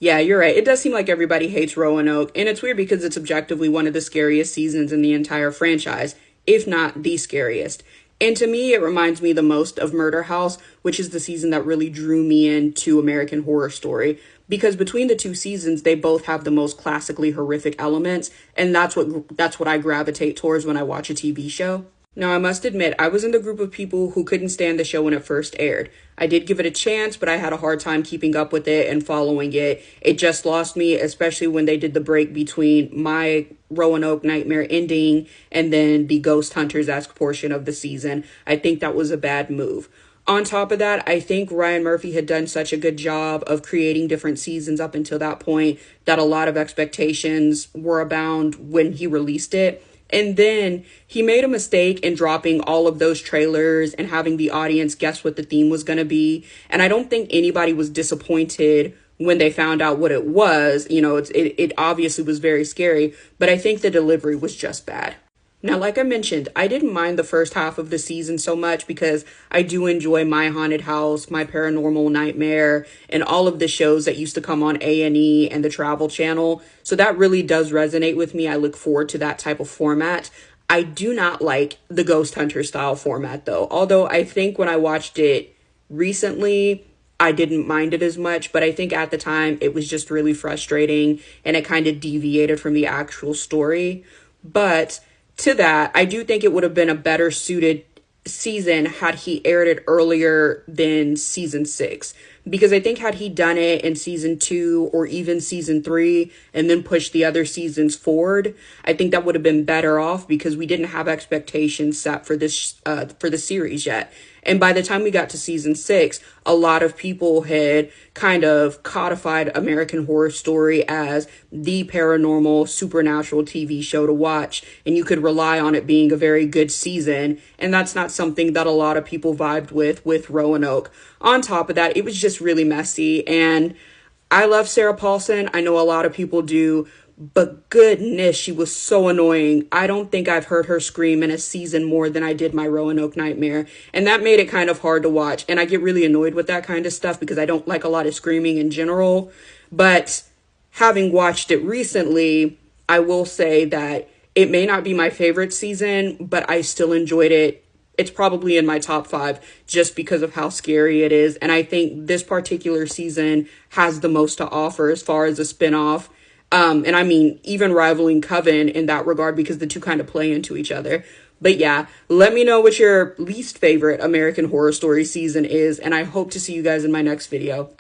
Yeah, you're right. It does seem like everybody hates Roanoke, and it's weird because it's objectively one of the scariest seasons in the entire franchise, if not the scariest. And to me, it reminds me the most of Murder House, which is the season that really drew me into American Horror Story. Because between the two seasons, they both have the most classically horrific elements, and that's what I gravitate towards when I watch a TV show. Now, I must admit, I was in the group of people who couldn't stand the show when it first aired. I did give it a chance, but I had a hard time keeping up with it and following it. It just lost me, especially when they did the break between my Roanoke Nightmare ending and then the Ghost Hunters-esque portion of the season. I think that was a bad move. On top of that, I think Ryan Murphy had done such a good job of creating different seasons up until that point that a lot of expectations were abound when he released it. And then he made a mistake in dropping all of those trailers and having the audience guess what the theme was going to be. And I don't think anybody was disappointed when they found out what it was. You know, it obviously was very scary, but I think the delivery was just bad. Now, like I mentioned, I didn't mind the first half of the season so much because I do enjoy My Haunted House, My Paranormal Nightmare, and all of the shows that used to come on A&E and the Travel Channel. So that really does resonate with me. I look forward to that type of format. I do not like the Ghost Hunter style format though. Although I think when I watched it recently, I didn't mind it as much, but I think at the time it was just really frustrating and it kind of deviated from the actual story. But to that, I do think it would have been a better suited season had he aired it earlier than season 6. Because I think had he done it in season 2 or even season 3 and then pushed the other seasons forward, I think that would have been better off because we didn't have expectations set for the series yet. And by the time we got to season 6, a lot of people had kind of codified American Horror Story as the paranormal supernatural TV show to watch. And you could rely on it being a very good season. And that's not something that a lot of people vibed with Roanoke. On top of that, it was just really messy. And I love Sarah Paulson. I know a lot of people do. But goodness, she was so annoying. I don't think I've heard her scream in a season more than I did my Roanoke Nightmare. And that made it kind of hard to watch. And I get really annoyed with that kind of stuff because I don't like a lot of screaming in general. But having watched it recently, I will say that it may not be my favorite season, but I still enjoyed it. It's probably in my top 5 just because of how scary it is. And I think this particular season has the most to offer as far as a spinoff. And I mean, even rivaling Coven in that regard because the two kind of play into each other. But yeah, let me know what your least favorite American Horror Story season is, and I hope to see you guys in my next video.